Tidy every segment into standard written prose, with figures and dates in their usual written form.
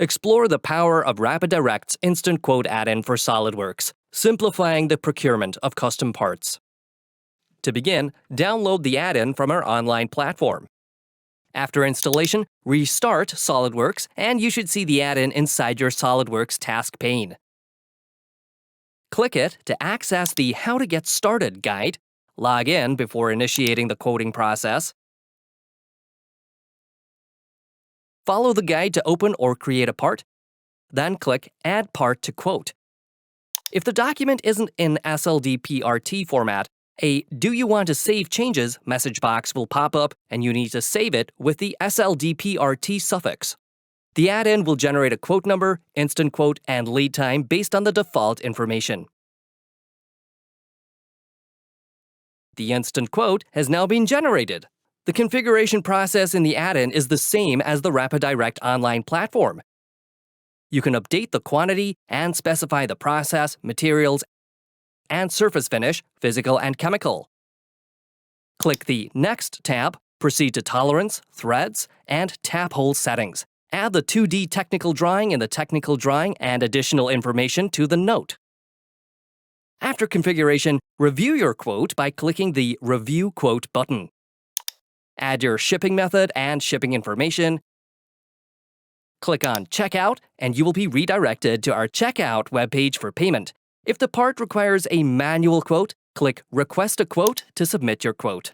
Explore the power of RapidDirect's Instant Quote add-in for Solidworks, simplifying the procurement of custom parts. To begin, download the add-in from our online platform. After installation, restart SolidWorks and you should see the add-in inside your SolidWorks task pane. Click it to access the How to Get Started guide, log in before initiating the quoting process, follow the guide to open or create a part, then click Add Part to Quote. If the document isn't in SLDPRT format, a Do You Want to Save Changes message box will pop up and you need to save it with the SLDPRT suffix. The add-in will generate a quote number, instant quote, and lead time based on the default information. The instant quote has now been generated. The configuration process in the add-in is the same as the RapidDirect online platform. You can update the quantity and specify the process, materials, and surface finish, physical and chemical. Click the Next tab, proceed to Tolerance, Threads, and Tap Hole Settings. Add the 2D technical drawing in the technical drawing and additional information to the note. After configuration, review your quote by clicking the Review Quote button. Add your shipping method and shipping information. Click on Checkout, and you will be redirected to our Checkout webpage for payment. If the part requires a manual quote, click Request a Quote to submit your quote.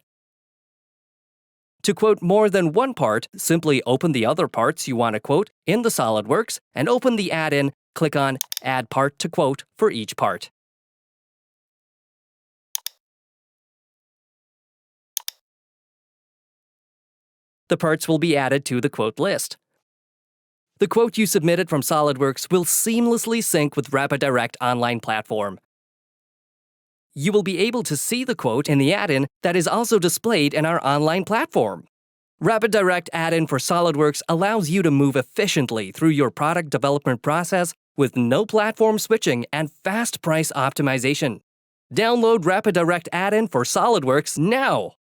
To quote more than one part, simply open the other parts you want to quote in the SolidWorks and open the add-in, click on Add Part to Quote for each part. The parts will be added to the quote list. The quote you submitted from SolidWorks will seamlessly sync with RapidDirect online platform. You will be able to see the quote in the add-in that is also displayed in our online platform. RapidDirect Add-in for SolidWorks allows you to move efficiently through your product development process with no platform switching and fast price optimization. Download RapidDirect Add-in for SolidWorks now!